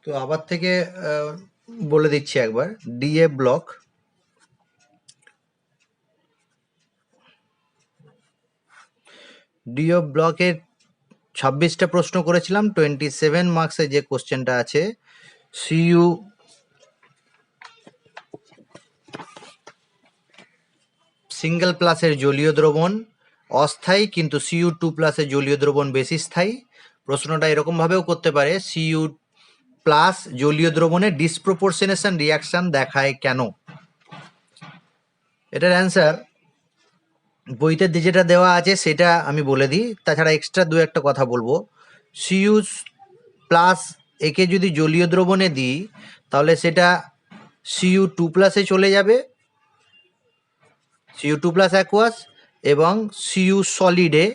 তো আবার থেকে বলে দিচ্ছি একবার। ডিএ ব্লক, ডিও ব্লকের 26টা প্রশ্ন করেছিলাম, 27 মার্কসের যে কোশ্চেনটা আছে, সিইউ সিঙ্গেল প্লাসের জলীয় দ্রবণ অস্থায়ী, কিন্তু সিইউ 2 প্লাসের জলীয় দ্রবণ বেশি স্থায়ী। প্রশ্নটা এরকম ভাবেও করতে পারে, সিইউ প্লাস জলীয় দ্রবণে ডিসপ্রপোর্শনেশন রিয়াকশন দেখায় কেন? এটার অ্যান্সার বইতে যেটা দেওয়া আছে সেটা আমি বলে দিই, তাছাড়া এক্সট্রা দু একটা কথা বলবো। সিইউ প্লাস একে যদি জলীয় দ্রবণে দিই তাহলে সেটা সিইউ 2 প্লাসে চলে যাবে, সিইউ 2 প্লাস অ্যাকুয়াস, এবং সিইউ সলিডে।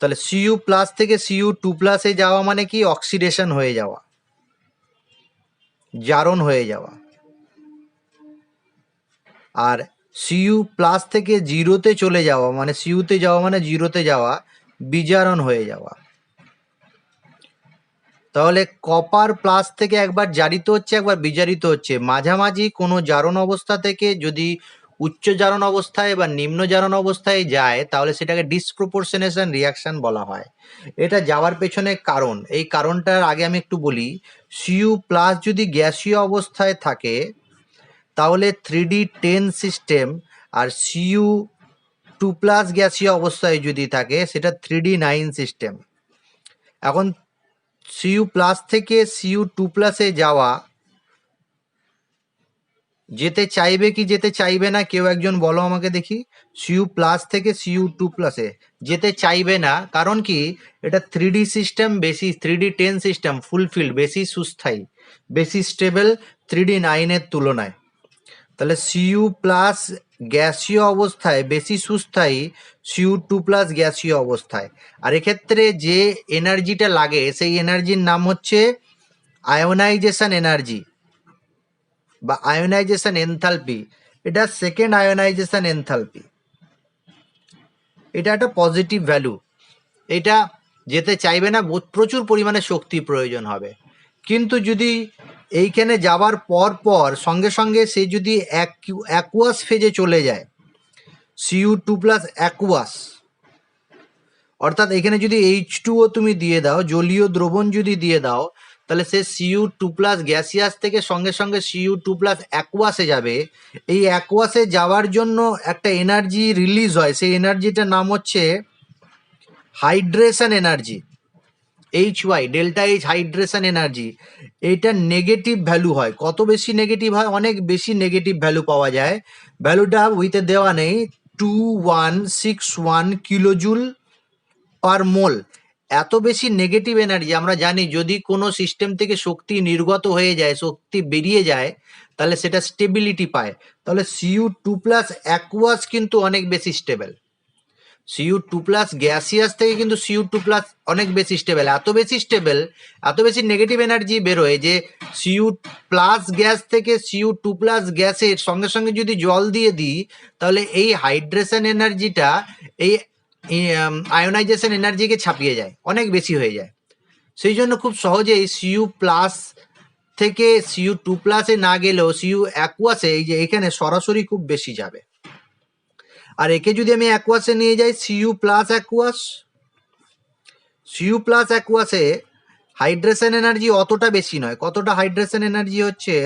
তাহলে সিইউ প্লাস থেকে সিইউ 2 প্লাসে যাওয়া মানে কি? অক্সিডেশন হয়ে যাওয়া, জারণ হয়ে যাওয়া। আর সিইউ প্লাস থেকে জিরোতে চলে যাওয়া মানে সিইউতে যাওয়া মানে জিরোতে যাওয়া, বিজারণ হয়ে যাওয়া। তাহলে কপার প্লাস থেকে একবার জারিত হচ্ছে, একবার বিজারিত হচ্ছে। মাঝামাঝি কোনো জারণ অবস্থা থেকে যদি উচ্চ জারণ অবস্থায় বা নিম্ন জারণ অবস্থায় যায় তাহলে সেটাকে ডিসপ্রপোর্শনেশন রিয়াকশন বলা হয়। এটা যাওয়ার পেছনে কারণ, এই কারণটার আগে আমি একটু বলি। সিইউ প্লাস যদি গ্যাসীয় অবস্থায় থাকে তাহলে 3D10 সিস্টেম, আর সিইউ 2 প্লাস গ্যাসীয় অবস্থায় যদি থাকে সেটা 3D9 সিস্টেম। এখন সিইউ প্লাস থেকে সিইউ 2 প্লাসে যাওয়া যেতে চাইবে কি যেতে চাইবে না? কেউ একজন বলো আমাকে দেখি। সিইউ প্লাস থেকে সিইউ 2 প্লাসে যেতে চাইবে না, কারণ কি? এটা 3D সিস্টেম, বেশি 3D10 সিস্টেম, ফুলফিল্ড, বেশি সুস্থায়ী, বেশি স্টেবল 3D9 এর তুলনায়। তাহলে সিইউ প্লাস গ্যাসীয় অবস্থায় বেশি সুস্থায়ী সিইউ 2 প্লাস গ্যাসীয় অবস্থায়। আর এক্ষেত্রে যে এনার্জিটা লাগে সেই এনার্জির নাম হচ্ছে আয়োনাইজেশন এনার্জি বা আয়োনাইজেশন এনথালপি। এটা সেকেন্ড আয়োনাইজেশন এনথালপি, এটা একটা পজিটিভ ভ্যালু। এটা যেতে চাইবে না, প্রচুর পরিমাণে শক্তি প্রয়োজন হবে। কিন্তু যদি এইখানে যাওয়ার পর পর সঙ্গে সঙ্গে সে যদি অ্যাকুয়াস ফেজে চলে যায়, সিইউ 2 প্লাস অ্যাকুয়াস, অর্থাৎ এখানে যদি H2O তুমি দিয়ে দাও, জলীয় দ্রবণ যদি দিয়ে দাও, তাহলে সে সিইউ 2 প্লাস গ্যাসিয়াস থেকে সঙ্গে সঙ্গে সিইউ 2 প্লাস অ্যাকুয়াসে যাবে। এই অ্যাকুয়াসে যাওয়ার জন্য একটা এনার্জি রিলিজ হয়, সেই এনার্জিটার নাম হচ্ছে hydration energy, HY, delta H, hydration energy. এইটা নেগেটিভ ভ্যালু হয়। কত বেশি নেগেটিভ হয়? অনেক বেশি নেগেটিভ ভ্যালু পাওয়া যায়। ভ্যালুটা উইতে দেওয়া নেই, 2161 কিলোজুল পার মোল। এত বেশি নেগেটিভ এনার্জি। আমরা জানি যদি কোনো সিস্টেম থেকে শক্তি নির্গত হয়ে যায়, শক্তি বেরিয়ে যায়, তাহলে সেটা স্টেবিলিটি পায়। তাহলে সিইউ 2 প্লাস অ্যাকুয়াস কিন্তু অনেক বেশি স্টেবল। সিইউ 2 প্লাস গ্যাসিয়াস থেকে কিন্তু সিইউ 2 প্লাস অনেক বেশি স্টেবল। এত বেশি স্টেবল, এত বেশি নেগেটিভ এনার্জি বেরোয় যে সিইউ প্লাস গ্যাস থেকে সিইউ 2 প্লাস গ্যাসের সঙ্গে সঙ্গে যদি জল দিয়ে দিই তাহলে এই হাইড্রেশন এনার্জিটা এই আয়োনাইজেশন এনার্জিকে ছাপিয়ে যায়, অনেক বেশি হয়ে যায়। সেই জন্য খুব সহজেই সিইউ প্লাস থেকে সিইউ 2 প্লাসে না গেলেও সিইউ অ্যাকুয়াসে, এই যে এখানে সরাসরি খুব বেশি যাবে। আর একে যদি আমি অ্যাকুয়াসে নিয়ে যাই, CU plus aqueous, CU plus অ্যাকুয়াসে হাইড্রেশন এনার্জি অতটা বেশি নয়। কতটা হাইড্রেশন এনার্জি হচ্ছে?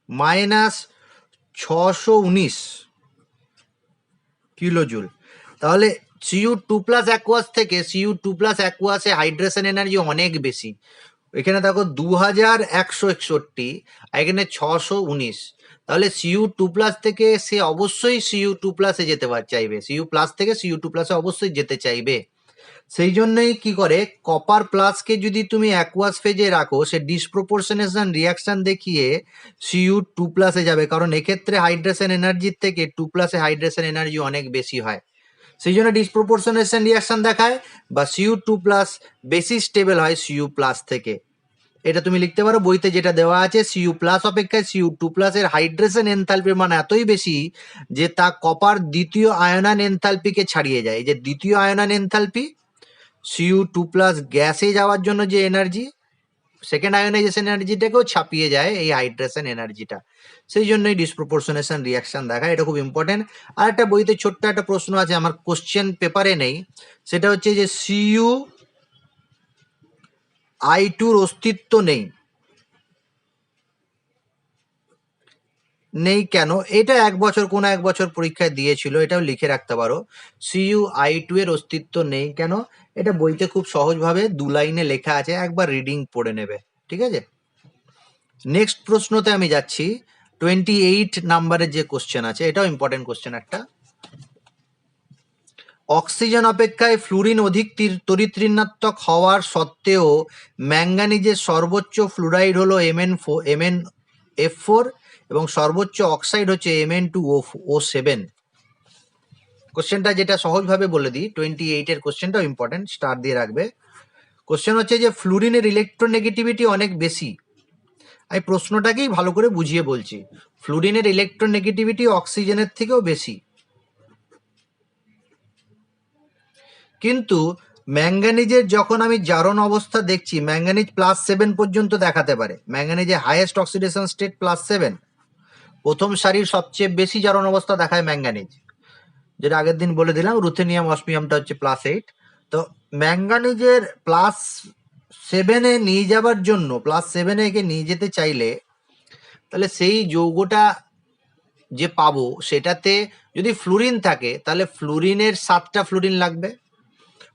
-619 কিলোজুল। তাহলে সিইউ 2 প্লাস অ্যাকুয়াস থেকে সিইউ 2 প্লাস অ্যাকুয়াসে হাইড্রেশন এনার্জি অনেক বেশি। এখানে দেখো 2161, এখানে 619। তাহলে সিইউ 2 প্লাস থেকে সে অবশ্যই সিইউ 2 প্লাসে যেতে চাইবে, সিইউ প্লাস থেকে সিইউ 2 প্লাসে অবশ্যই যেতে চাইবে। সেই জন্যই কি করে, কপার প্লাসকে যদি তুমি অ্যাকুয়াস ফেজে রাখো সে ডিসপ্রপোর্শনেশন রিয়াকশন দেখিয়ে সিইউ 2 প্লাসে যাবে, কারণ এক্ষেত্রে হাইড্রেশন এনার্জির থেকে 2 প্লাসে হাইড্রেশন এনার্জি অনেক বেশি হয়। সেই জন্য ডিসপ্রপোর্শনেশন রিয়াকশন দেখায়, বা সিইউ 2 প্লাস বেশি স্টেবল হয় সিইউ প্লাস থেকে। এটা তুমি লিখতে পারো বইতে যেটা দেওয়া আছে, সিইউ প্লাস অপেক্ষায় সিইউ 2 প্লাস এর হাইড্রেশন এনথালপির মান এতই বেশি যে তা কপার দ্বিতীয় আয়নান এনথালপিকে ছাড়িয়ে যায়। এই যে দ্বিতীয় আয়নান এনথালপি, Cu2+ গ্যাসে যাওয়ার জন্য যে এনার্জি, সেকেন্ড আয়োনাইজেশন এনার্জিটাকেও ছাপিয়ে যায় এই হাইড্রেশন এনার্জিটা, সেই জন্যই ডিসপ্রপোর্শনেশন রিয়াকশন দেখায়। এটা খুব ইম্পর্টেন্ট। আর একটা বইতে ছোট্ট একটা প্রশ্ন আছে, আমার কোশ্চেন পেপারে নেই, সেটা হচ্ছে যে Cu(I2)র অস্তিত্ব নেই কেন? এটা কোনো এক বছর পরীক্ষায় দিয়েছিল, এটাও লিখে রাখতে পারো। Cu(I2) এর অস্তিত্ব নেই কেন, এটা বইতে খুব সহজভাবে 2 লাইনে লেখা আছে, একবার রিডিং পড়ে নেবে, ঠিক আছে? নেক্সট প্রশ্নতে আমি যাচ্ছি। 28 নাম্বারের যে কোশ্চেন আছে, এটাও ইম্পর্টেন্ট কোশ্চেন একটা। অক্সিজেন অপেক্ষায় ফ্লুরিন অধিক তড়িৎ-ঋণাত্মক হওয়ার সত্ত্বেও ম্যাঙ্গানিজের সর্বোচ্চ ফ্লুরাইড হলো MnF4 এবং সর্বোচ্চ অক্সাইড হচ্ছে Mn2O7। কোশ্চেনটা যেটা সহজভাবে বলে দিই, 28 এর কোশ্চেনটাও ইম্পর্টেন্ট, স্টার দিয়ে রাখবে। কোশ্চেন হচ্ছে যে ফ্লুরিনের ইলেকট্রোনেগেটিভিটি অনেক বেশি। আমি প্রশ্নটাকেই ভালো করে বুঝিয়ে বলছি। ফ্লুরিনের ইলেকট্রোনেগেটিভিটি অক্সিজেনের থেকেও বেশি, কিন্তু ম্যাঙ্গানিজের যখন আমি জারণ অবস্থা দেখছি, ম্যাঙ্গানিজ +7 পর্যন্ত দেখাতে পারে। ম্যাঙ্গানিজের হাইয়েস্ট অক্সিডেশন স্টেট +7, প্রথম সারির সবচেয়ে বেশি জারণ অবস্থা দেখায় ম্যাঙ্গানিজ, যেটা আগের দিন বলে দিলাম। রুথেনিয়াম অসমিয়ামটা হচ্ছে +8। তো ম্যাঙ্গানিজের +7-এ নিয়ে যাবার জন্য, +7-এ একে নিয়ে যেতে চাইলে, তাহলে সেই যৌগটা যে পাবো সেটাতে যদি ফ্লুরিন থাকে, তাহলে ফ্লুরিনের 7টা ফ্লুরিন লাগবে,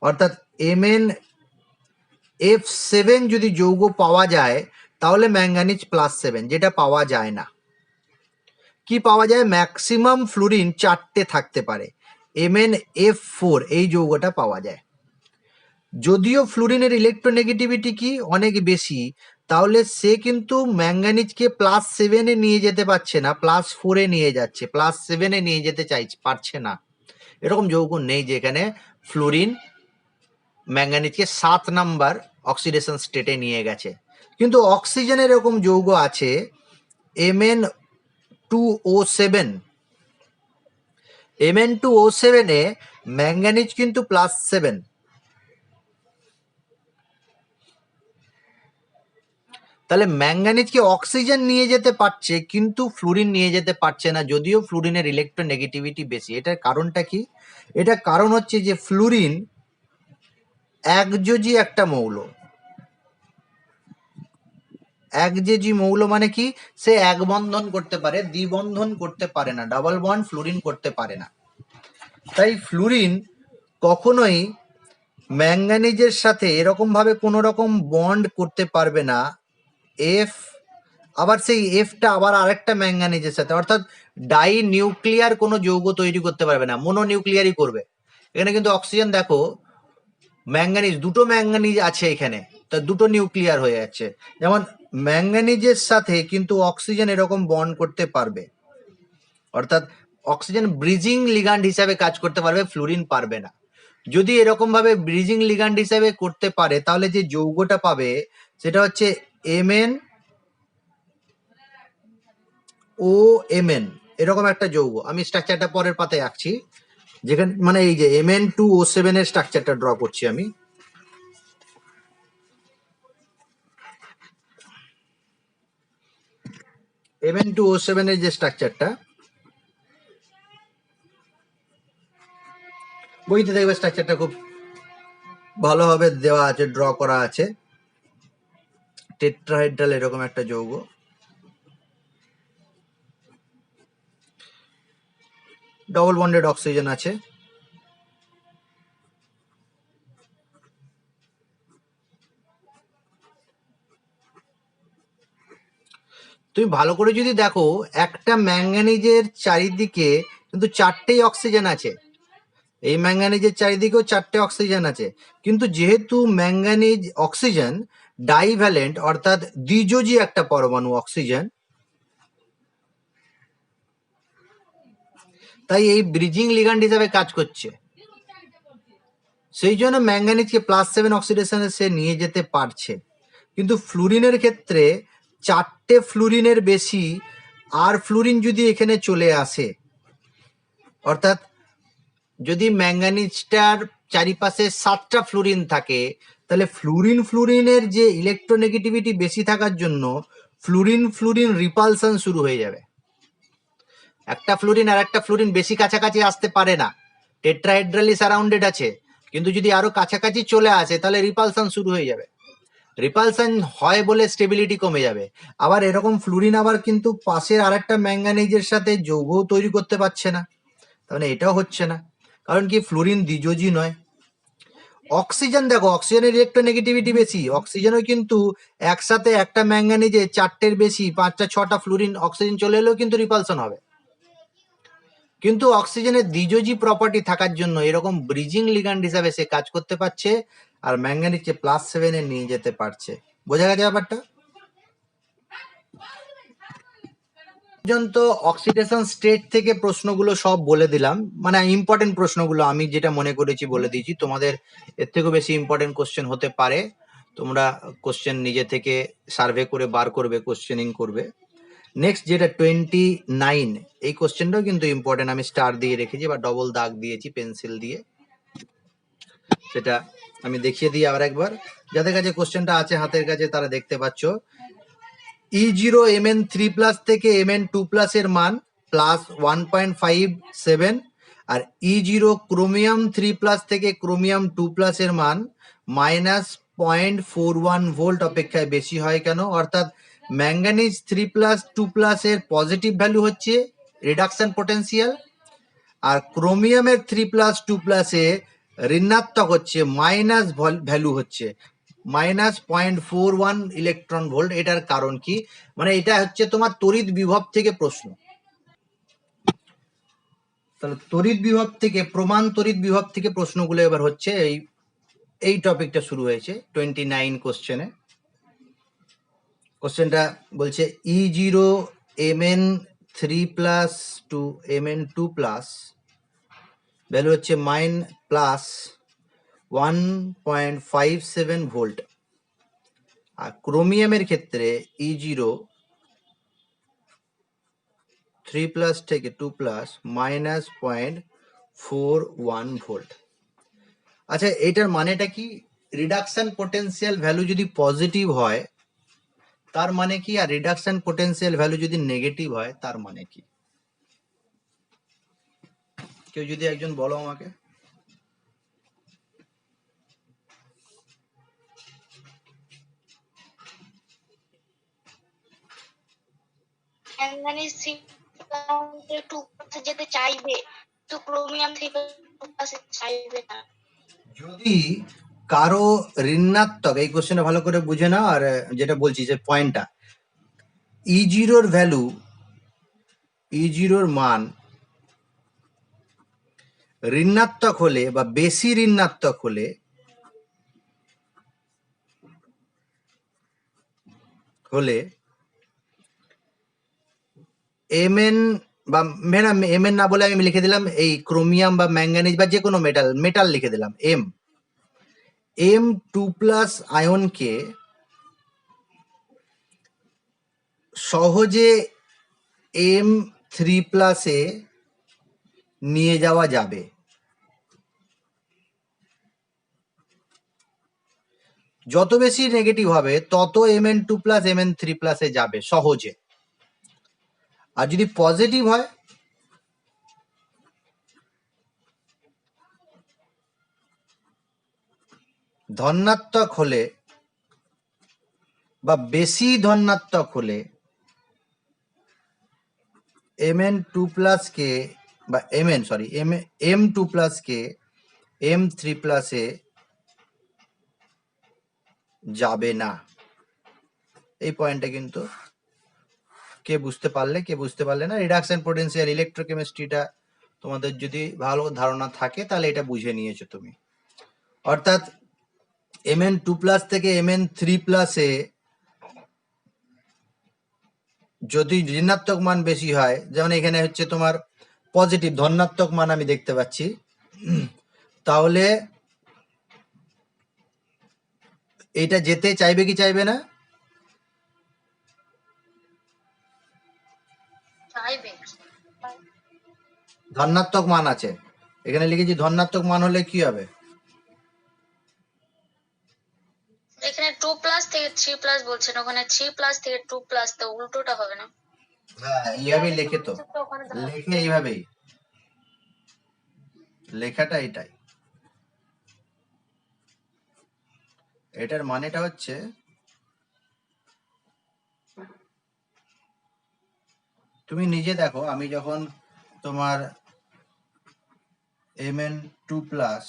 অর্থাৎ MnF7 যদি যৌগ পাওয়া যায় তাহলে ম্যাঙ্গানিজ +7, যেটা পাওয়া যায় না। কি পাওয়া যায়? ম্যাক্সিমাম ফ্লুরিন 4টে থাকতে পারে, MnF4 এই যৌগটা পাওয়া যায়। যদিও ফ্লুরিনের ইলেকট্রোনেগেটিভিটি কি অনেক বেশি, তাহলে সে কিন্তু ম্যাঙ্গানিজকে +7-এ নিয়ে যেতে পারছে না, +4-এ নিয়ে যাচ্ছে, +7-এ নিয়ে যেতে পারছে না। এরকম যৌগ নেই যেখানে ফ্লুরিন ম্যাঙ্গানিজকে 7 নাম্বার অক্সিডেশন স্টেটে নিয়ে গেছে। কিন্তু অক্সিজেনের এরকম যৌগ আছে Mn2O7। Mn2O7-এ ম্যাঙ্গানিজ কিন্তু +7। তাহলে ম্যাঙ্গানিজকে অক্সিজেন নিয়ে যেতে পারছে কিন্তু ফ্লুরিন নিয়ে যেতে পারছে না, যদিও ফ্লুরিনের ইলেকট্রোনেগেটিভিটি বেশি। এটার কারণটা কি? এটার কারণ হচ্ছে যে ফ্লুরিন একযোজী একটা মৌল। একযোজী মৌল মানে কি? সে এক বন্ধন করতে পারে, দ্বিবন্ধন করতে পারে না, ডাবল বন্ড ফ্লুরিন করতে পারে না। তাই ফ্লুরিন কখনোই ম্যাঙ্গানিজের সাথে এরকম ভাবে কোনো রকম বন্ড করতে পারবে না, এফ আবার সেই এফটা আবার আরেকটা ম্যাঙ্গানিজের সাথে, অর্থাৎ ডাই নিউক্লিয়ার কোনো যৌগ তৈরি করতে পারবে না, মোনো নিউক্লিয়ারই করবে। এখানে কিন্তু অক্সিজেন দেখো, ম্যাঙ্গানিজ, দুটো ম্যাঙ্গানিজ আছে এখানে, তা দুটো নিউক্লিয়ার হয়ে যাচ্ছে। যেমন ম্যাঙ্গানিজের সাথে কিন্তু অক্সিজেন এরকম বন্ড করতে পারবে, অর্থাৎ অক্সিজেন ব্রিজিং লিগ্যান্ড হিসাবে কাজ করতে পারবে, ফ্লুরিন পারবে না। যদি এরকম ভাবে ব্রিজিং লিগ্যান্ড হিসাবে করতে পারে, তাহলে যে যৌগটা পাবে সেটা হচ্ছে MnOMn, এরকম একটা যৌগ। আমি স্ট্রাকচারটা পরের পাতায় আঁকছি, যেখানে মানে এই যে Mn2O7 এর স্ট্রাকচারটা ড্র করছি আমি। Mn2O7 এর যে স্ট্রাকচারটা, বইতে দেখবে স্ট্রাকচারটা খুব ভালোভাবে দেওয়া আছে, ড্র করা আছে। টেট্রাহেড্রাল এরকম একটা যৌগ, ডবল বন্ডেড অক্সিজেন আছে। তুমি ভালো করে যদি দেখো, একটা ম্যাঙ্গানিজের চারিদিকে কিন্তু 4টেই অক্সিজেন আছে, এই ম্যাঙ্গানিজের চারিদিকেও 4টে অক্সিজেন আছে, কিন্তু যেহেতু ম্যাঙ্গানিজ অক্সিজেন ডাইভ্যালেন্ট, অর্থাৎ দ্বিযোজী একটা পরমাণু অক্সিজেন, তাই এই ব্রিজিং লিগ্যান্ড হিসাবে কাজ করছে। সেই জন্য ম্যাঙ্গানিজকে +7 অক্সিডেশনে সে নিয়ে যেতে পারছে। কিন্তু ফ্লুরিনের ক্ষেত্রে 4টে ফ্লুরিনের বেশি আর ফ্লুরিন যদি এখানে চলে আসে, অর্থাৎ যদি ম্যাঙ্গানিজটার চারিপাশে 7টা ফ্লুরিন থাকে, তাহলে ফ্লুরিনের যে ইলেকট্রোনেগেটিভিটি বেশি থাকার জন্য ফ্লুরিন রিপালশন শুরু হয়ে যাবে। একটা ফ্লুরিন আর একটা ফ্লুরিন বেশি কাছাকাছি আসতে পারে না, টেট্রাহেড্রালি সারাউন্ডেড আছে, কিন্তু যদি আরো কাছাকাছি চলে আসে তাহলে রিপালশন শুরু হয়ে যাবে। রিপালশন হয় বলে স্টেবিলিটি কমে যাবে। আবার এরকম ফ্লুরিন আবার কিন্তু পাশের আরেকটা ম্যাঙ্গানিজের সাথে যৌগও তৈরি করতে পারছে না, তাহলে এটাও হচ্ছে না, কারণ কি ফ্লুরিন দ্বিযোজী নয়। অক্সিজেন দেখো, অক্সিজেনের ইলেকট্রোনেগেটিভিটি বেশি, অক্সিজেনও কিন্তু একসাথে একটা ম্যাঙ্গানিজে 4টের বেশি 5টা 6টা ফ্লুরিন অক্সিজেন চলে এলেও কিন্তু রিপালশন হবে। কিন্তু অক্সিজেনের দ্বিযোজী প্রপার্টি থাকার জন্য এরকম ব্রিজিং লিগ্যান্ড হিসাবে সে কাজ করতে পারছে, আর ম্যাঙ্গানিজকে +7 নিয়ে যেতে পারছে। বোঝা গেছে ব্যাপারটা? পর্যন্ত অক্সিডেশন স্টেট থেকে প্রশ্নগুলো সব বলে দিলাম, মানে ইম্পর্টেন্ট প্রশ্নগুলো আমি যেটা মনে করেছি বলে দিয়েছি। তোমাদের এর থেকেও বেশি ইম্পর্টেন্ট কোশ্চেন হতে পারে, তোমরা কোশ্চেন নিজে থেকে সার্ভে করে বার করবে, কোশ্চেনিং করবে। নেক্সট যেটা 29, এই কোশ্চেনটাও কিন্তু ইম্পর্টেন্ট, আমি স্টার দিয়ে রেখেছি বা ডবল দাগ দিয়েছি পেন্সিল দিয়ে, সেটা আমি দেখিয়ে দিই আবার একবার, যাদের কাছে কোশ্চেনটা আছে হাতের কাছে তারা দেখতে পাচ্ছ। E0 Mn3+ থেকে Mn2+ এর মান +1.57, আর E0 ক্রোমিয়াম 3+ থেকে ক্রোমিয়াম 2+ এর মান -0.41 ভোল্ট অপেক্ষায় বেশি হয় কেন? অর্থাৎ ম্যাঙ্গানিজ 3+ 2+ এর পজিটিভ ভ্যালু হচ্ছে রিডাকশন পোটেনশিয়াল, আর ক্রোমিয়ামের 3+ 2+ এ ঋণাত্মক হচ্ছে, মাইনাস ভ্যালু হচ্ছে -0.41 ইলেকট্রন ভোল্ট। এটার কারণ কি? মানে এটা হচ্ছে তোমার তড়িৎ বিভব থেকে প্রশ্ন। তাহলে তড়িৎ বিভব থেকে, প্রমাণ তড়িৎ বিভব থেকে প্রশ্নগুলো এবার হচ্ছে, এই টপিকটা শুরু হয়েছে 29 কোশ্চেনে। কোশ্চেনটা বলছে E0 Mn3+ two Mn2+ value হচ্ছে +1.57 ভোল্ট, আর ক্রোমিয়ামের ক্ষেত্রে E0 3+ থেকে 2+ -0.41 ভোল্ট। আচ্ছা, এটার মানেটা কি? রিডাকশন পোটেনশিয়াল ভ্যালু যদি পজিটিভ হয় তার মানে কি, আর রিডাকশন পোটেনশিয়াল ভ্যালু যদি নেগেটিভ হয় তার মানে কি? কেউ যদি একজন বলো আমাকে। ম্যাঙ্গানিজ 3+ যেতে চাইবে, তো ক্রোমিয়াম 3+ চাইবে না। যদি কারো ঋণাত্মক, এই কোশ্চেনটা ভালো করে বুঝে নাও, আর যেটা বলছি যে পয়েন্টটা, E0 ভ্যালু, E0 মান ঋণাত্মক হলে বা বেশি ঋণাত্মক হলে Mn বা Mn না বলে আমি লিখে দিলাম এই ক্রোমিয়াম বা ম্যাঙ্গানিজ বা যে কোনো মেটাল লিখে দিলাম M2+ আয়নকে সহজে M3+ এ নিয়ে যাওয়া যাবে। যত বেশি নেগেটিভ হবে তত Mn2+ Mn3+ এ যাবে সহজে, আর যদি পজিটিভ হয় ধনাত্মক হলে বা বেশি ধনাত্মক হলে Mn2+ কে বা M2+ কে M3+ এ যাবে না। এই পয়েন্টটা কিন্তু কে বুঝতে পারলে না। রিডাকশন পোটেনশিয়াল ইলেকট্রোকেমিস্ট্রিটা তোমাদের যদি ভালো ধারণা থাকে তাহলে এটা বুঝে নিয়েছো তুমি। অর্থাৎ Mn2+ থেকে Mn3+ এ যদি ঋণাত্মক মান বেশি হয়, যেমন এখানে হচ্ছে তোমার পজিটিভ ধনাত্মক মান আমি দেখতে পাচ্ছি, তাহলে এটা যেতে চাইবে কি চাইবে না? চাইবে। ধনাত্মক মান আছে, এখানে লিখেছি ধনাত্মক মান হলে কি হবে? থেকে 3+ বলছেন, ওখানে 3+ থেকে 2+, তো উল্টোটা হবে না? হ্যাঁ, এইভাবেই লেখে তো, ওখানে তো লেখে এইভাবেই, লেখাটা এটাই। এটার মানেটা হচ্ছে তুমি নিজে দেখো, আমি যখন তোমার Mn2+,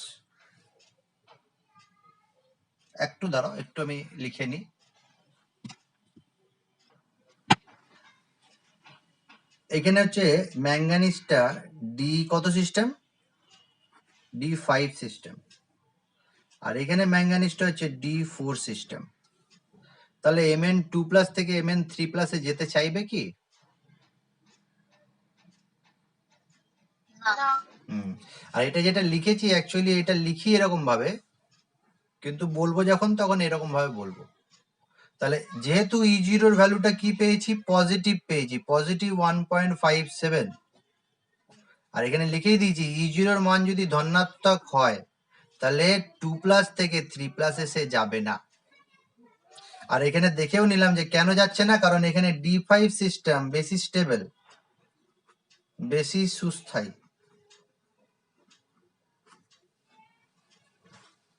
একটু দাঁড়াও, একটু আমি লিখে নিই। এখানে হচ্ছে ম্যাঙ্গানিজটা ডি কত সিস্টেম, D5 সিস্টেম, আর এখানে ম্যাঙ্গানিজটা হচ্ছে D4 সিস্টেম। তাহলে Mn2+ থেকে Mn3+ এ যেতে চাইবে কি? না। আর এটা যেটা লিখেছি অ্যাকচুয়ালি এটা লিখি এরকম ভাবে, কিন্তু বলবো যখন তখন এরকম ভাবে বলবো। তাহলে যেহেতু E0 এর ভ্যালুটা কি পেয়েছি, পজিটিভ পেয়েছি, পজিটিভ 1.57, আর এখানে লিখেই দিয়েছি E0 এর মান যদি ধনাত্মক হয় তাহলে 2+ থেকে 3+ সে যাবে না। আর এখানে দেখেও নিলাম যে কেন যাচ্ছে না, কারণ এখানে D5 সিস্টেম বেশি স্টেবল, বেশি সুস্থায়ী।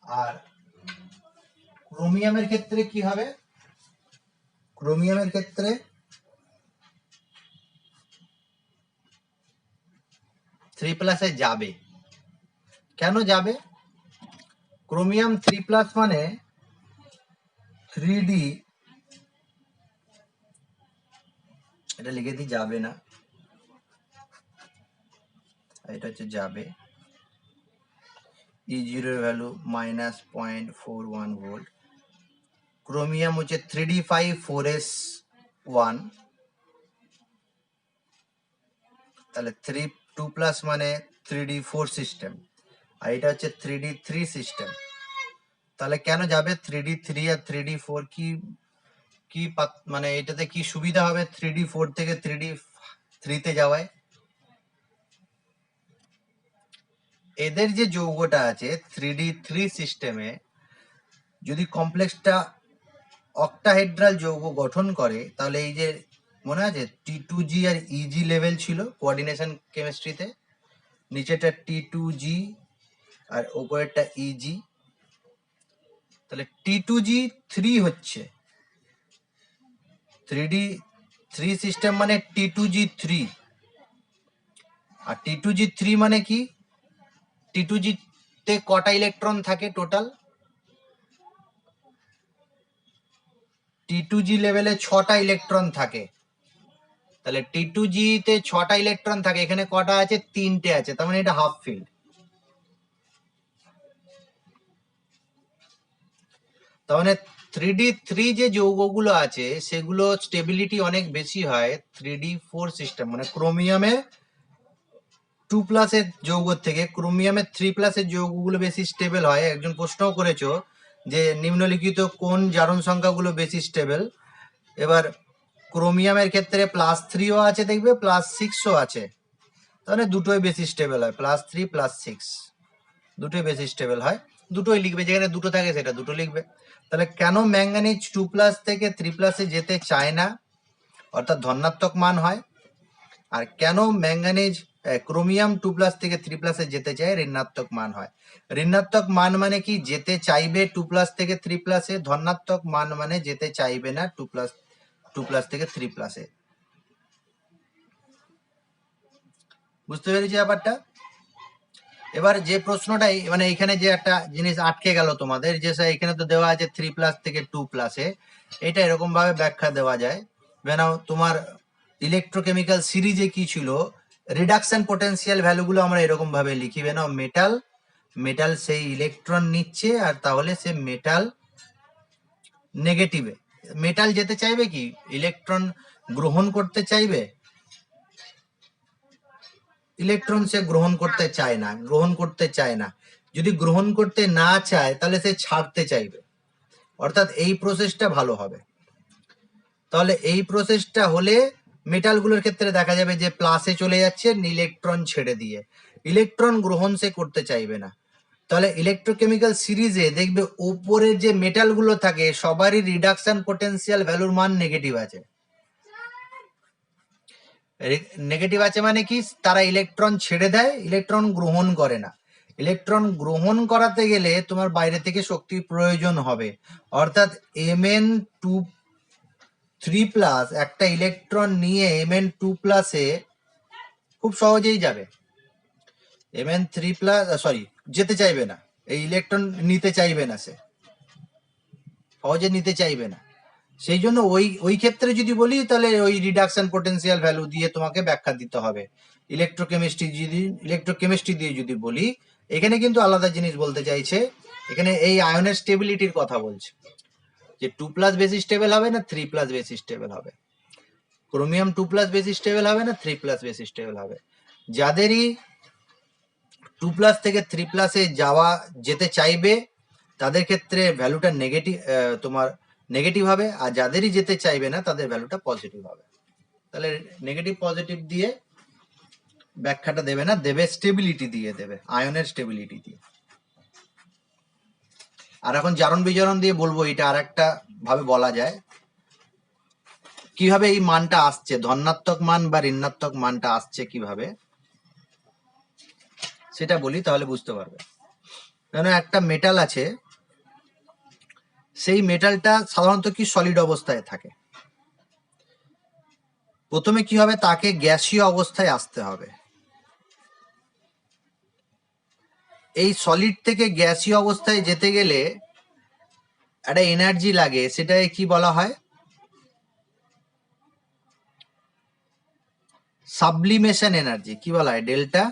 আর ক্রোমিয়ামের ক্ষেত্রে কি হবে, ক্রোমিয়ামের ক্ষেত্রে 3+ এ যাবে। কেন যাবে? ক্রোমিয়াম 3+ মানে 3D, এটা লিখে দিই যাবে না, এটা হচ্ছে যাবে। E0 এর ভ্যালু -0.41 ভোল্ট, ক্রোমিয়াম হচ্ছে 3D5 4s1, তাহলে 2+ মানে 3D4 সিস্টেম, আর এটা হচ্ছে 3D3 সিস্টেম। তাহলে কেন যাবে 3D3 আর 3D4? কি কি মানে এটাতে কি সুবিধা হবে 3D4 থেকে 3D3 তে যাওয়ায়? এদের যে যৌগটা আছে 3D3 সিস্টেমে, যদি কমপ্লেক্সটা অক্টাহেড্রাল যৌগ গঠন করে, তাহলে এই যে মনে আছে T2G আর EG লেভেল ছিল কোঅর্ডিনেশন কেমিস্ট্রিতে, নিচেটা T2G আর উপরেরটা EG, তাহলে T2G3 হচ্ছে 3D3 সিস্টেম মানে T2G3, আর T2G3 মানে কি, T2G তে কটা ইলেকট্রন থাকে টোটাল? T2G লেভেলে 6টা ইলেকট্রন থাকে। তাহলে T2G তে 6টা ইলেকট্রন থাকে, এখানে কটা আছে? 3টে আছে, তার মানে এটা হাফ ফিল্ড। তার মানে 3D3 যে যৌগগুলো আছে সেগুলো স্টেবিলিটি অনেক বেশি হয় 3D4 সিস্টেম, মানে ক্রোমিয়ামে 2+ এর যৌগ থেকে ক্রোমিয়ামে 3+ এর যৌগগুলো বেশি স্টেবল হয়। একজন প্রশ্নও করেছো যে নিম্নলিখিত কোন জারণ সংখ্যাগুলো বেশি স্টেবল। এবার ক্রোমিয়ামের ক্ষেত্রে +3ও আছে, দেখবে +6ও আছে, তাহলে দুটোই বেশি স্টেবল হয়, +3 +6 দুটোই বেশি স্টেবল হয়, দুটোই লিখবে, যেখানে দুটো থাকে সেটা দুটো লিখবে। তাহলে কেন ম্যাঙ্গানিজ 2+ থেকে 3+ এ যেতে চায় না, অর্থাৎ ধনাত্মক মান হয়, আর কেন ম্যাঙ্গানিজ ক্রোমিয়াম 2+ থেকে 3+ এ যেতে চায়, ঋণাত্মক মান হয়। ঋণাত্মক মান মানে কি, যেতে চাইবে 2+ থেকে 3+ এ, ধনাত্মক মান মানে যেতে চাইবে না 2+ থেকে 3+ এ। বুঝতে পেরেছি ব্যাপারটা? এবার যে প্রশ্নটাই মানে এখানে যে একটা জিনিস আটকে গেল তোমাদের, যে স্যার এখানে তো দেওয়া আছে 3+ থেকে 2+ এ, এটা এরকম ভাবে ব্যাখ্যা দেওয়া যায়, বেনাও তোমার ইলেকট্রোকেমিক্যাল সিরিজে কি ছিল, রিডাকশন পোটেনশিয়াল ভ্যালুগুলো আমরা এরকম ভাবে লিখি, বেনাও মেটাল সেই ইলেকট্রন নিচ্ছে, আর তাহলে সে মেটাল নেগেটিভে, মেটাল যেতে চাইবে কি, ইলেকট্রন গ্রহণ করতে চাইবে, ইলেকট্রন সে গ্রহণ করতে চায় না। যদি গ্রহণ করতে না চায় তাহলে সে ছাড়তে চাইবে, অর্থাৎ এই প্রসেসটা ভালো হবে। তাহলে এই প্রসেসটা হলে মেটালগুলোর ক্ষেত্রে দেখা যাবে যে প্লাসে চলে যাচ্ছে ইলেকট্রন ছেড়ে দিয়ে, ইলেকট্রন গ্রহণ সে করতে চাইবে না। তাহলে ইলেকট্রোকেমিক্যাল সিরিজে দেখবে ওপরের যে মেটাল গুলো থাকে সবারই রিডাকশন পোটেনশিয়াল ভ্যালুর মান নেগেটিভ আছে। নেগেটিভ আছে মানে কি, তারা ইলেকট্রন ছেড়ে দেয়, ইলেকট্রন গ্রহণ করে না। ইলেকট্রন গ্রহণ করাতে গেলে তোমার বাইরে থেকে শক্তির প্রয়োজন হবে, অর্থাৎ Mn2 3+ একটা ইলেকট্রন নিয়ে Mn2+ খুব সহজেই যাবে। Mn3+, যেতে চাইবে না, এই ইলেকট্রন নিতে চাইবে না, সে সহজে নিতে চাইবে না। সেই জন্য ওই ক্ষেত্রে যদি বলি তাহলে ওই রিডাকশন পোটেনশিয়াল ভ্যালু দিয়ে তোমাকে ব্যাখ্যা দিতে হবে। ইলেকট্রোকেমিস্ট্রি দিয়ে যদি বলি, এখানে কিন্তু আলাদা জিনিস বলতে চাইছে, এখানে এই আয়নের স্টেবিলিটির কথা বলছে, যে 2+ বেশি স্টেবল হবে না 3+ বেশি স্টেবল হবে, ক্রোমিয়াম 2+ বেশি স্টেবল হবে না 3+ বেশি স্টেবল হবে। যাদেরই 2+ থেকে 3+ যেতে চাইবে তাদের ক্ষেত্রে ভ্যালুটা তোমার নেগেটিভ হবে, আর যাদেরই যেতে চাইবে না তাদের ভ্যালুটা পজিটিভ হবে। তাহলে নেগেটিভ পজিটিভ দিয়ে ব্যাখ্যাটা দেবে না, দেবে স্টেবিলিটি দিয়ে, দেবে আয়নের স্টেবিলিটি দিয়ে। আর এখন জারণ বিজারণ দিয়ে বলবো, এটা আর একটা ভাবে বলা যায় কিভাবে এই মানটা আসছে, ধনাত্মক মান বা ঋণাত্মক মানটা আসছে কিভাবে, সেটা বলি তাহলে বুঝতে পারবে। কেন একটা মেটাল আছে, সেই মেটালটা সাধারণত কি সলিড অবস্থায় থাকে। প্রথমে কি হবে, তাকে গ্যাসীয় অবস্থায় আসতে হবে। এই সলিড থেকে গ্যাসীয় অবস্থায় যেতে গেলে একটা এনার্জি লাগে, সেটাকে কি বলা হয়, সাবলিমেশন এনার্জি। কি বলা হয়, ডেল্টা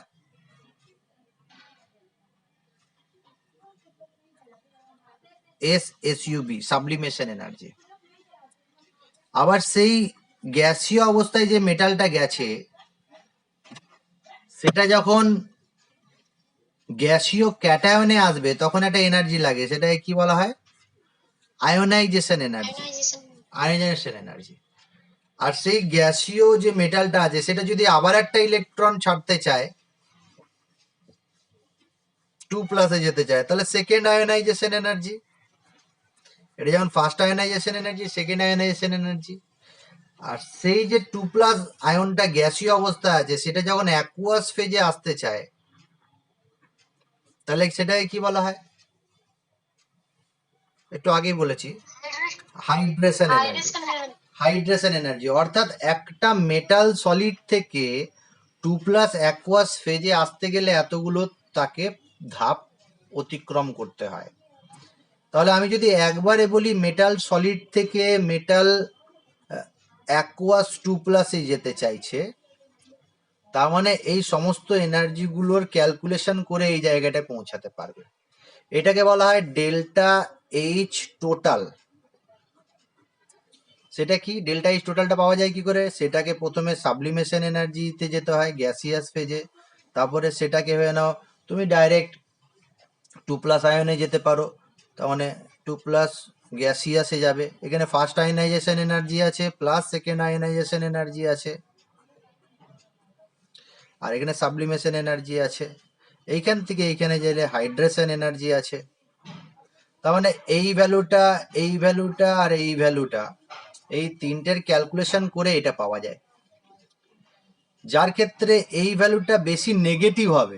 SSUB, সাবলিমেশন এনার্জি। আবার সেই গ্যাসীয় অবস্থায় যে মেটালটা গেছে, সেটা যখন গ্যাসীয় ক্যাটায়নে আসবে তখন একটা এনার্জি লাগে, সেটাকে কি বলা হয়, আয়োনাইজেশন এনার্জি, আয়োনাইজেশন এনার্জি। আর সেই গ্যাসীয় যে মেটালটা আছে সেটা যদি আবার একটা ইলেকট্রন ছাড়তে চায়, 2+ যেতে চায়, তাহলে সেকেন্ড আয়োনাইজেশন এনার্জি। এটা যেমন first ionization energy, second ionization energy. আর সেই যে 2+ আয়নটা গ্যাসীয় অবস্থা আছে, সেটা যখন অ্যাকুয়াস ফেজে আসতে চায়, তাহলে সেটাকে কি বলা হয়, একটু আগেই বলেছি, হাইড্রেশন এনার্জি। হাইড্রেশন এনার্জি অর্থাৎ একটা মেটাল সলিড থেকে 2+ অ্যাকুয়াস ফেজে আসতে গেলে এতগুলো তাকে ধাপ অতিক্রম করতে হয়। তাহলে আমি যদি একবারে বলি মেটাল সলিড থেকে মেটাল অ্যাকুয়াস 2+ যেতে চাইছে, তার মানে এই সমস্ত এনার্জিগুলোর ক্যালকুলেশন করে এই জায়গাটায় পৌঁছাতে পারবে। এটাকে বলা হয় ডেল্টা এইচ টোটাল। সেটা কি, ডেল্টা এইচ টোটালটা পাওয়া যায় কি করে, সেটাকে প্রথমে সাবলিমেশন এনার্জিতে যেতে হয় গ্যাসিয়াস ফেজে, তারপরে সেটাকে হয়ে নাও তুমি ডাইরেক্ট 2+ আয়নে যেতে পারো, তার মানে 2+ গ্যাসিয়াসে যাবে। এখানে ফার্স্ট আয়নাইজেশন এনার্জি আছে প্লাস সেকেন্ড আয়নাইজেশন এনার্জি আছে, আর এখানে সাবলিমেশন এনার্জি আছে। এইখান থেকে এইখানে গেলে হাইড্রেশন এনার্জি আছে। তার মানে এই ভ্যালুটা, এই ভ্যালুটা আর এই ভ্যালুটা, এই তিনটের ক্যালকুলেশন করে এটা পাওয়া যায়। যার ক্ষেত্রে এই ভ্যালুটা বেশি নেগেটিভ হবে,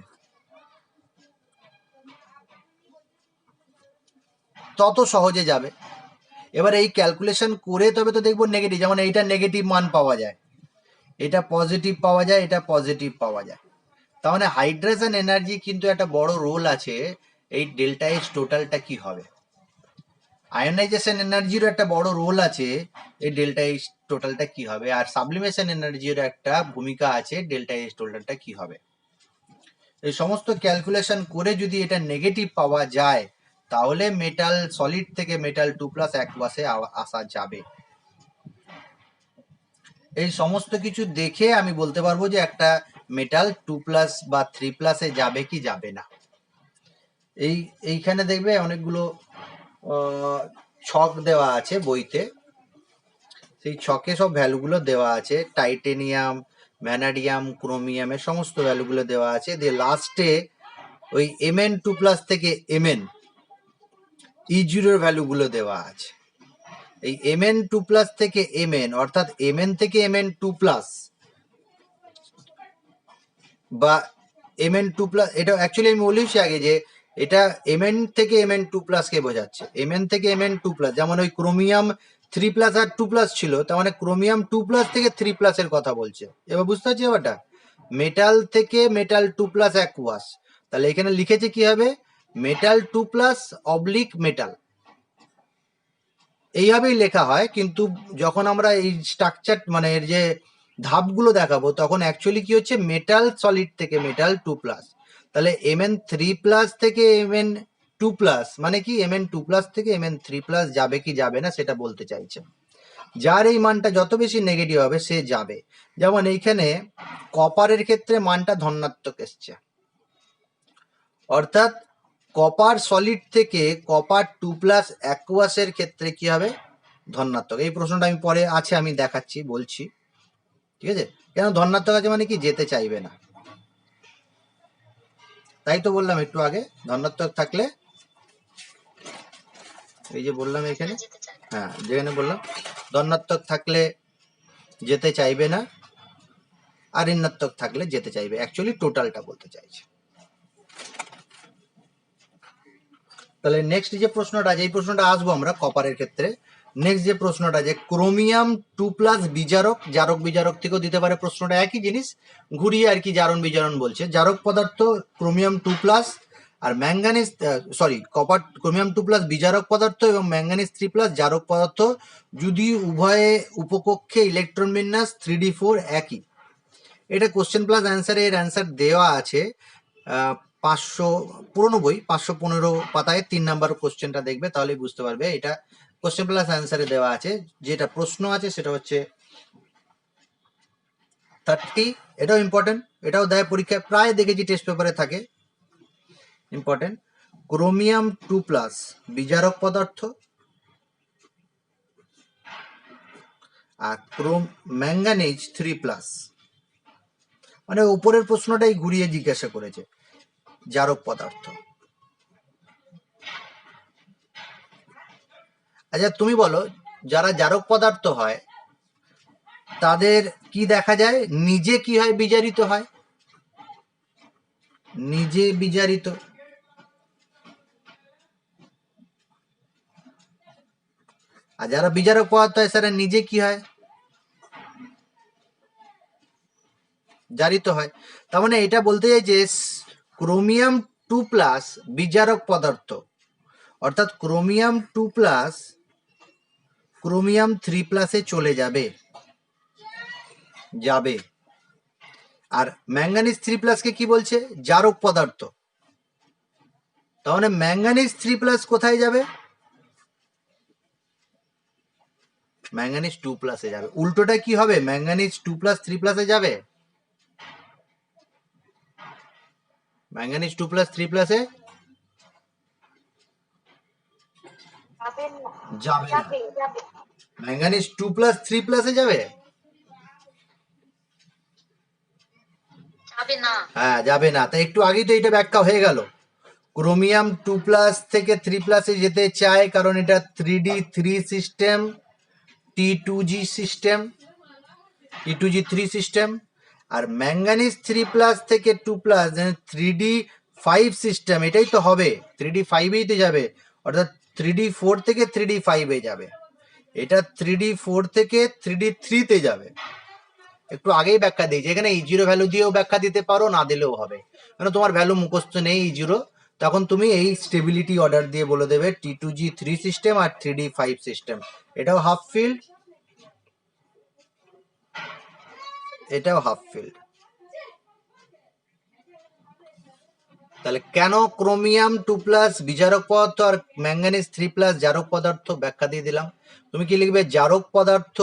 তত সহজে যাবে। এবার এই ক্যালকুলেশন করে তবে তো দেখবো নেগেটিভ, যেমন এইটা নেগেটিভ মান পাওয়া যায়, এটা পজিটিভ পাওয়া যায়, এটা পজিটিভ পাওয়া যায়। তার মানে হাইড্রেশন এনার্জি কিন্তু একটা বড় রোল আছে এই ডেল্টা এইচ টোটালটা কি হবে। আয়োনাইজেশন এনার্জিরও একটা বড় রোল আছে এই ডেল্টা এইচ টোটালটা কি হবে, আর সাবলিমেশন এনার্জির একটা ভূমিকা আছে ডেল্টা এইচ টোটালটা কি হবে। এই সমস্ত ক্যালকুলেশন করে যদি এটা নেগেটিভ পাওয়া যায়, তাহলে মেটাল সলিড থেকে মেটাল 2+ অ্যাকুয়াসে আসা যাবে। এই সমস্ত কিছু দেখে আমি বলতে পারবো যে একটা মেটাল 2+ বা 3+ যাবে কি যাবে না। এইখানে দেখবে অনেকগুলো ছক দেওয়া আছে বইতে, সেই ছকে সব ভ্যালুগুলো দেওয়া আছে, টাইটেনিয়াম, ভ্যানাডিয়াম, ক্রোমিয়ামের সমস্ত ভ্যালুগুলো দেওয়া আছে, দিয়ে লাস্টে ওই Mn2+ থেকে Mn E0 এর ভ্যালুগুলো দেওয়া আছে। এই Mn2+ থেকে Mn অর্থাৎ Mn থেকে Mn2+ বা Mn2+, এটা অ্যাকচুয়ালি আমি বলেছি আগে যে এটা Mn থেকে Mn2+ কে বোঝাচ্ছে। Mn থেকে Mn2+, যেমন ওই ক্রোমিয়াম 3+ আর 2+ ছিল, তার মানে ক্রোমিয়াম 2+ থেকে 3+ এর কথা বলছে। এবার বুঝতে পারছি ব্যাপারটা? মেটাল থেকে মেটাল 2+ অ্যাকুয়াস, তাহলে এখানে লিখেছে কি হবে, মেটাল 2+ অবলিক মেটাল, এইভাবেই লেখা হয়। কিন্তু যখন আমরা এই স্ট্রাকচার মানে এর যে ধাপগুলো দেখাবো তখন অ্যাকচুয়ালি কি হচ্ছে, মেটাল সলিড থেকে মেটাল 2+, তাহলে Mn3+ থেকে Mn2+, মানে কি Mn2+ থেকে Mn3+ যাবে কি যাবে না সেটা বলতে চাইছে। যার এই মানটা যত বেশি নেগেটিভ হবে সে যাবে। যেমন এইখানে কপারের ক্ষেত্রে মানটা ধনাত্মক এসছে, অর্থাৎ কপার সলিড থেকে কপার 2+ অ্যাকুয়াসের ক্ষেত্রে কি হবে, ধনাত্মক। এই প্রশ্নটা আমি পরে আছে, আমি দেখাচ্ছি, বলছি, ঠিক আছে? কেন ধনাত্মক আছে মানে কি, যেতে চাইবে না, তাই তো বললাম একটু আগে, ধনাত্মক থাকলে, এই যে বললাম এখানে, যেতে চাই। হ্যাঁ যেখানে বললাম ধনাত্মক থাকলে যেতে চাইবে না, আর ঋণাত্মক থাকলে যেতে চাইবে, অ্যাকচুয়ালি টোটালটা বলতে চাইছে। তাহলে নেক্সট যে প্রশ্নটা, এই প্রশ্নটা আসবো আমরা কপারের ক্ষেত্রে। নেক্সট যে প্রশ্নটা, যে ক্রোমিয়াম 2+ বিজারক, জারক বিজারক থেকেও দিতে পারে প্রশ্নটা, একই জিনিস ঘুরিয়ে আর কি জারণ বিজারণ বলছে। জারক পদার্থ ক্রোমিয়াম 2+, আর ম্যাঙ্গানিজ, সরি কপার, ক্রোমিয়াম 2+ বিজারক পদার্থ এবং ম্যাঙ্গানিজ 3+ জারক পদার্থ, যদি উভয়ে উপকক্ষে ইলেকট্রন বিন্যাস 3d4 একই। এটা কোশ্চেন প্লাস অ্যান্সারে এর অ্যান্সার দেওয়া আছে 500, পুরোনো বই 515 পাতায় 3 নাম্বার কোশ্চেনটা দেখবে, তাহলেই বুঝতে পারবে। এটা কোশ্চেন প্লাস অ্যান্সারে দেওয়া আছে। যেটা প্রশ্ন আছে সেটা হচ্ছে 30, এটাও ইম্পর্টেন্ট, এটাও দেয় পরীক্ষায়, প্রায় দেখেছি টেস্ট পেপারে থাকে, ইম্পর্টেন্ট। ক্রোমিয়াম 2+ বিজারক পদার্থ আর ম্যাঙ্গানিজ 3+, মানে উপরের প্রশ্নটাই ঘুরিয়ে জিজ্ঞাসা করেছে, জারক পদার্থ। আচ্ছা তুমি বলো, যারা জারক পদার্থ হয় তাদের কি দেখা যায়, নিজে কি হয়, বিজারিত হয়, নিজে বিজারিত। আর যারা বিজারক পদার্থ হয় সেটা নিজে কি হয়, জারিত হয়। তার মানে এটা বলতে চাই যে ক্রোমিয়াম 2+ বিজারক পদার্থ, অর্থাৎ ক্রোমিয়াম 2+ ক্রোমিয়াম 3+ চলে যাবে, যাবে। আর ম্যাঙ্গানিজ 3+ কে কি বলছে, জারক পদার্থ। তাহলে ম্যাঙ্গানিজ 3+ কোথায় যাবে, ম্যাঙ্গানিজ 2+ এ যাবে। উল্টোটা কি হবে, ম্যাঙ্গানিজ 2+ 3+ এ যাবে, ম্যাঙ্গানিজ 2+ 3+ এ যাবে না, ম্যাঙ্গানিজ 2+ 3+ এ যাবে, যাবে না। হ্যাঁ যাবে না। তাই একটু আগেই তো এটা ব্যাখ্যা হয়ে গেল, ক্রোমিয়াম 2+ থেকে 3+ এ যেতে চায় কারণ এটা 3D3 system, T2G system, T2G3 system. আর ম্যাঙ্গানিজ 3+ থেকে 2+ 3D5 সিস্টেম, এটাই তো হবে, 3D5এই তো যাবে, অর্থাৎ 3D4 থেকে 3D5 এ যাবে, এটা 3D4 থেকে 3D3 তে যাবে। একটু আগেই ব্যাখ্যা দিয়েছি, এখানে E0 ভ্যালু দিয়েও ব্যাখ্যা দিতে পারো, না দিলেও হবে, কারণ তোমার ভ্যালু মুখস্থ নেই E0, তখন তুমি এই স্টেবিলিটি অর্ডার দিয়ে বলে দেবে T2G3 সিস্টেম আর 3D5 সিস্টেম। এটাও হাফ ফিল্ড, এটাও হাফ ফিল্ড। তাহলে কেন ক্রোমিয়াম 2+ বিজারক পদার্থ আর ম্যাঙ্গানিজ 3+ জারক পদার্থ, ব্যাখ্যা দিয়ে দিলাম। তুমি কি লিখবে, জারক পদার্থ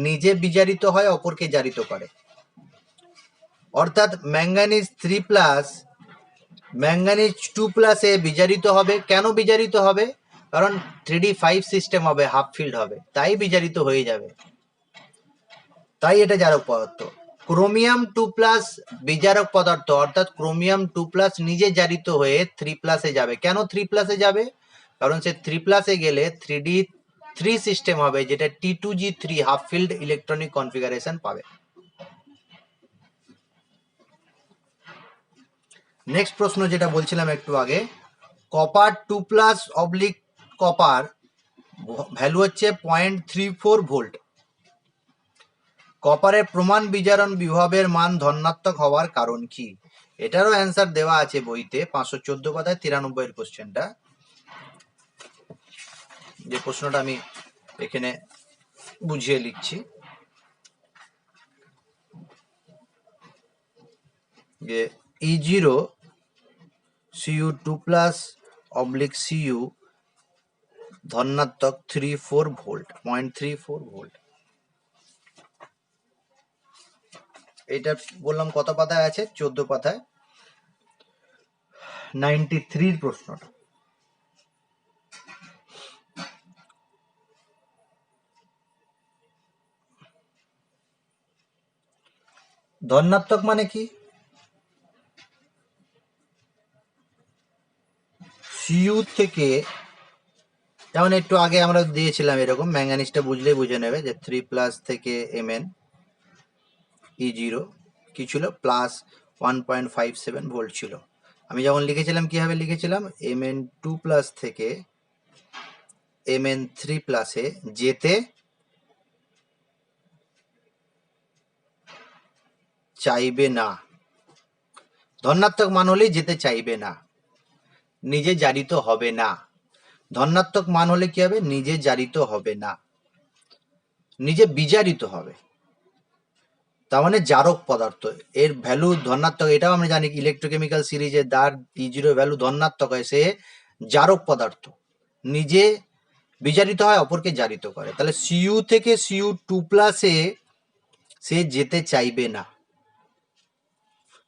নিজে বিজারিত হয়, অপরকে জারিত করে, অর্থাৎ ম্যাঙ্গানিজ 3+ ম্যাঙ্গানিজ 2+ এ বিজারিত হবে। কেন বিজারিত হবে, কারণ 3D5 সিস্টেম হবে, হাফ ফিল্ড হবে, তাই বিজারিত হয়ে যাবে, তাই এটা জারক পদার্থ। ক্রোমিয়াম 2+ বিজারক পদার্থ অর্থাৎ ক্রোমিয়াম 2+ নিজে জারিত হয়ে 3+ যাবে। কেন 3+ যাবে? কারণ সে 3+ গেলে 3D3 সিস্টেম হবে, যেটা T2G3 half field electronic configuration পাবে। নেক্সট প্রশ্ন যেটা বলছিলাম একটু আগে, কপার 2+ অবলিক কপার ভ্যালু হচ্ছে 0.34 ভোল্ট। কপারের প্রমাণ বিজারণ বিভবের মান ধনাত্মক হওয়ার কারণ কি? এটারও অ্যান্সার দেওয়া আছে বইতে 514 পাতায় 93 এর কোশ্চেনটা। যে প্রশ্নটা আমি এখানে বুঝিয়ে লিখছি, যে E0 Cu2+ অবলিক Cu ধনাত্মক 34 ভোল্ট 0.34 ভোল্ট। এটা বললাম কত পাতায় আছে? 14 পাতায় 93 প্রশ্নটা। ধনাত্মক মানে কি? Cu থেকে, যেমন একটু আগে আমরা দিয়েছিলাম এরকম, ম্যাঙ্গানিজটা বুঝলেই বুঝে নেবে যে 3+ থেকে Mn E0 কি ছিল? প্লাস 1.57 ভোল্ট ছিল। আমি যেমন লিখেছিলাম কিভাবে লিখেছিলাম, Mn2+ থেকে Mn3+ যেতে চাইবে না। ধনাত্মক মান হলে যেতে চাইবে না, নিজে জারিত হবে না। ধনাত্মক মান হলে কি হবে? নিজে জারিত হবে না, নিজে বিজারিত হবে। তার মানে জারক পদার্থ, এর ভ্যালু ধনাত্মক। এটাও আমরা জানি ইলেকট্রোকেমিক্যাল সিরিজে যার E0 ভ্যালু ধনাত্মক হয় সে জারক পদার্থ, নিজে বিজারিত হয়, অপরকে জারিত করে। তাহলে Cu থেকে Cu2+ সে যেতে চাইবে না।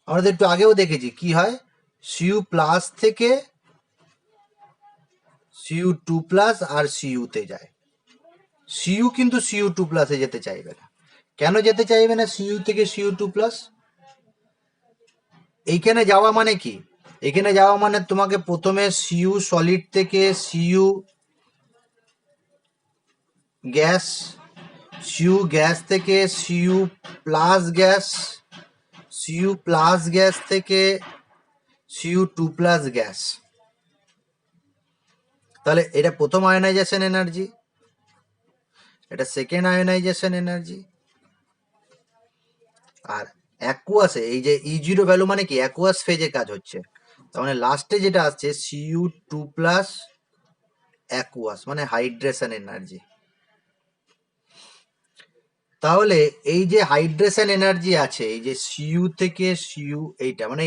আমরা তো একটু আগেও দেখেছি কি হয়, Cu+ থেকে Cu2+ আর Cu তে যায়। Cu কিন্তু Cu2+ যেতে চাইবে না। কেন যেতে চাইবে না Cu থেকে Cu2+? এইখানে যাওয়া মানে কি? এখানে যাওয়া মানে তোমাকে প্রথমে Cu সলিড থেকে Cu গ্যাস, Cu গ্যাস থেকে Cu plus gas, Cu plus gas থেকে Cu2+ গ্যাস। তাহলে এটা প্রথম আয়নাইজেশন এনার্জি, এটা সেকেন্ড আয়নাইজেশন এনার্জি। আর অ্যাকুয়াসে এই যে E0 ভ্যালু মানে কি? অ্যাকুয়াস ফেজে কাজ হচ্ছে। তার মানে লাস্টে যেটা আসছে Cu2+ অ্যাকুয়াস মানে হাইড্রেশন এনার্জি। তাহলে এই যে হাইড্রেশন এনার্জি আছে, এই যে Cu থেকে Cu, এইটা মানে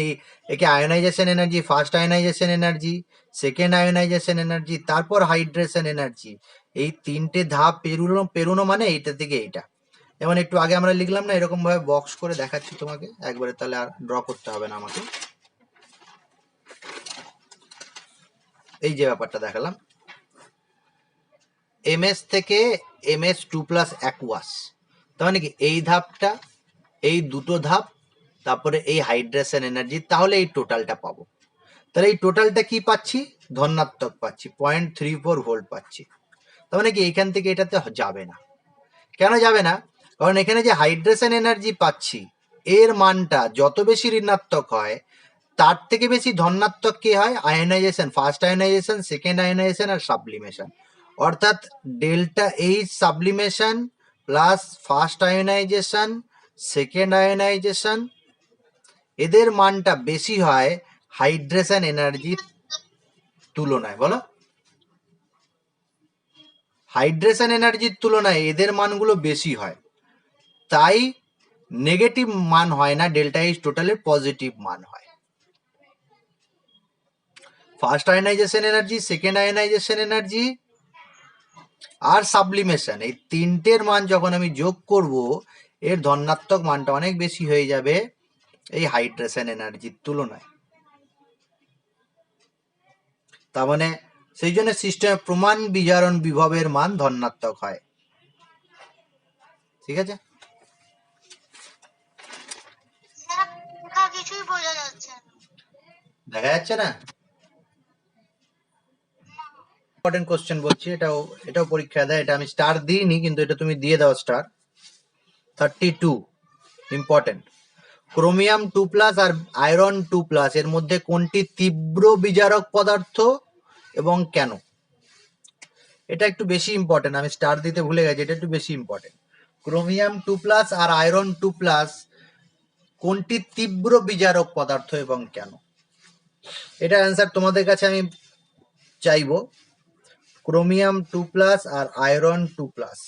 একে ionisation energy, first ionization energy, second ionization energy, তারপর হাইড্রেশন এনার্জি। এই তিনটে ধাপ পেরুনো মানে এইটা থেকে এইটা। যেমন একটু আগে আমরা লিখলাম না, এরকম ভাবে বক্স করে দেখাচ্ছি তোমাকে একবারে, তাহলে আর ড্র করতে হবে না আমাকে। এই যে ব্যাপারটা দেখালাম, Ms থেকে Ms2+ অ্যাকুয়াস। তার মানে কি এই ধাপটা, এই দুটো ধাপ, তারপরে এই হাইড্রেশন এনার্জি, তাহলে এই টোটালটা পাবো। তাহলে এই টোটালটা কি পাচ্ছি? ধনাত্মক পাচ্ছি, 0.34 ভোল্ট পাচ্ছি। তার মানে কি এখান থেকে এটাতে যাবে না। কেন যাবে না? কারণ এখানে যে হাইড্রেশন এনার্জি পাচ্ছি এর মানটা যত বেশি ঋণাত্মক হয় তার থেকে বেশি ধনাত্মক কি হয়? Ionization, first ionization, second ionization আর সাবলিমেশন। অর্থাৎ delta H sublimation plus first ionization, second ionization, এদের মানটা বেশি হয় হাইড্রেশন এনার্জির তুলনায়। বলো, হাইড্রেশন এনার্জির তুলনায় এদের মানগুলো বেশি হয়, তাই নেগেটিভ মান হয় না, ডেল্টা এইচ টোটালের পজিটিভ মান হয়। First ionization energy, second ionization energy আর সাবলিমেশন, এই তিনটের মান যখন আমি যোগ করব এর ধনাত্মক মানটা অনেক বেশি হয়ে যাবে এই হাইড্রেশন এনার্জির তুলনায়। তার মানে সেই জন্য সিস্টেমে প্রমাণ বিজারণ বিভবের মান ধনাত্মক হয়। ঠিক আছে? দেখা যাচ্ছে না? ইম্পর্টেন্ট কোশ্চেন বলছি, এটাও পরীক্ষা দেয়, এটা আমি স্টার দিইনি কিন্তু এটা তুমি দিয়ে দাও স্টার। 32 ইম্পর্টেন্ট। ক্রোমিয়াম 2+ আর আয়রন 2+ এর মধ্যে কোনটি তীব্র বিজারক পদার্থ এবং কেন? এটা একটু বেশি ইম্পর্টেন্ট, আমি স্টার দিতে ভুলে গেছি, এটা একটু বেশি ইম্পর্টেন্ট। ক্রোমিয়াম 2+ আর আয়রন 2+ কোনটি তীব্র বিজারক পদার্থ এবং কেন? এটা অ্যান্সার তোমাদের কাছে আমি চাইবো। ক্রোমিয়াম 2+ আর আয়রন 2+,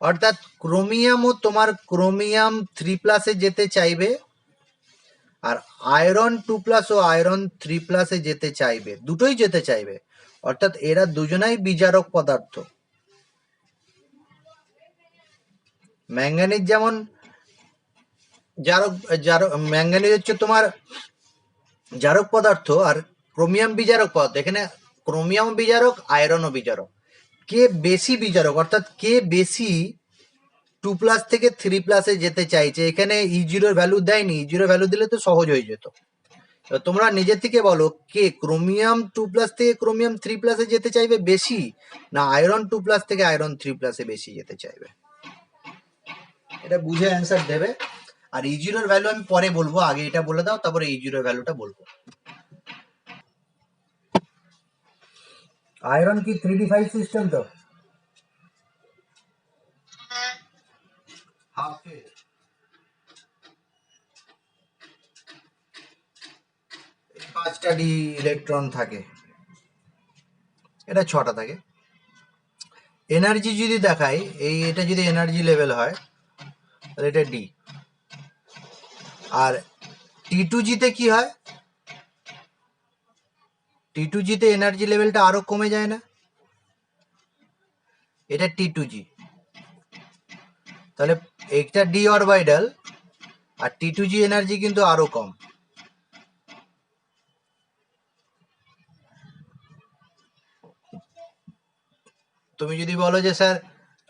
অর্থাৎ ক্রোমিয়ামও তোমার ক্রোমিয়াম 3+ যেতে চাইবে, আর আয়রন 2+ ও আয়রন 3+ যেতে চাইবে, দুটোই যেতে চাইবে, অর্থাৎ এরা দুজনাই বিজারক পদার্থ। ম্যাঙ্গানিজ যেমন জারক জারক ম্যাঙ্গানিজ হচ্ছে তোমার জারক পদার্থ, আর ক্রোমিয়াম বিজারক পদার্থ। এখানে ক্রোমিয়াম বিজারক, আয়রনও বিজারক। কে বেশি বিজারক, অর্থাৎ কে বেশি 2+ থেকে 3+ যেতে চাইছে, এখানে E0 ভ্যালু দেয়নি, E0 ভ্যালু দিলে তো সহজ হয়ে যেত। তোমরা নিজের থেকে বলো, কে ক্রোমিয়াম 2+ থেকে ক্রোমিয়াম 3+ যেতে চাইবে বেশি, না আয়রন 2+ থেকে আয়রন 3+ বেশি যেতে চাইবে? এটা বুঝে অ্যান্সার দেবে। আর E0 ভ্যালু আমি পরে বলবো, আগে এটা বলে দাও, তারপরে E0 ভ্যালুটা বলবো। আয়রন কি 3D5 সিস্টেম তো? হ্যাঁ। পাঁচটা ডি ইলেকট্রন থাকে, এটা 6টা থাকে। এনার্জি যদি দেখাই, এটা যদি এনার্জি লেভেল হয় তাহলে এটা ডি। আর T2G-তে কি হয়? T2G-তে এনার্জি লেভেলটা আরো কমে যায় না? এটা T2G, তাহলে একটা ডি অরবিটাল, আর T2G এনার্জি কিন্তু আরো কম। তুমি যদি বলো যে স্যার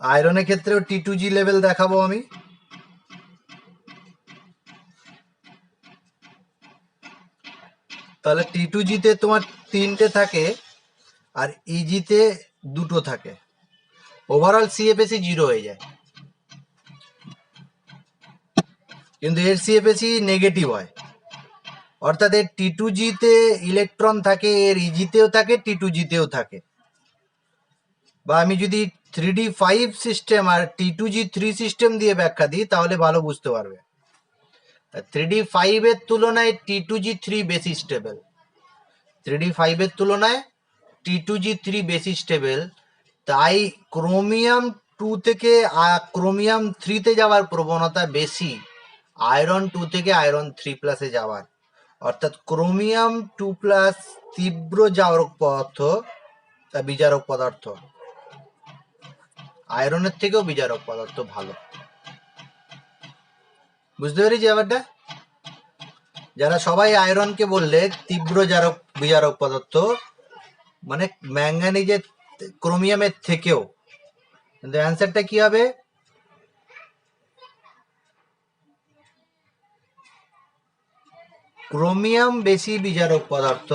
আয়রনের ক্ষেত্রেও T2G লেভেল দেখাবো আমি, তাহলে T2G-তে তোমার 3টে থাকে আর EG-তে 2টো থাকে, ওভারঅল CFSE 0 হয়ে যায়। কিন্তু এর CFSE নেগেটিভ হয়, অর্থাৎ এর T2G-তে ইলেকট্রন থাকে, এর EG-তেও থাকে, T2G-তেও থাকে। বা আমি যদি 3D5 সিস্টেম আর T2G3 সিস্টেম দিয়ে ব্যাখ্যা দিই তাহলে ভালো বুঝতে পারবে। 3D5 এর তুলনায় T2G3 বেশি স্টেবল, 3D5 এর তুলনায় T2G3 বেশি স্টেবল, তাই ক্রোমিয়াম 2 থেকে ক্রোমিয়াম 3-তে যাওয়ার প্রবণতা বেশি আয়রন 2 থেকে আয়রন 3+ যাওয়ার। অর্থাৎ ক্রোমিয়াম 2+ তীব্র জারক পদার্থ, বিজারক পদার্থ, আয়রনের থেকেও বিজারক পদার্থ ভালো। বুঝতে পেরেছি ব্যাপারটা? যারা সবাই আয়রনকে বললে তীব্র বিজারক পদার্থ, মানে ম্যাঙ্গানিজের ক্রোমিয়ামের থেকেও, কিন্তু অ্যান্সারটা কি হবে? ক্রোমিয়াম বেশি বিজারক পদার্থ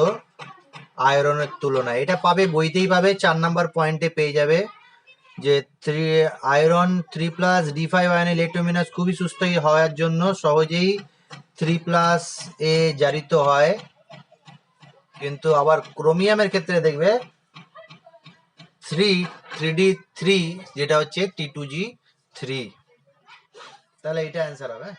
আয়রনের তুলনায়। এটা পাবে, বইতেই পাবে, 4 নাম্বার পয়েন্টে পেয়ে যাবে যে আয়রন 3+ D5 আয়ন ইলেকট্রোমিনাস খুবই সুস্থ হওয়ার জন্য সহজেই 3+ এ জারিত হয়, কিন্তু আবার ক্রোমিয়ামের ক্ষেত্রে দেখবে 3D3 যেটা হচ্ছে T2G3। তাহলে এটা অ্যান্সার হবে।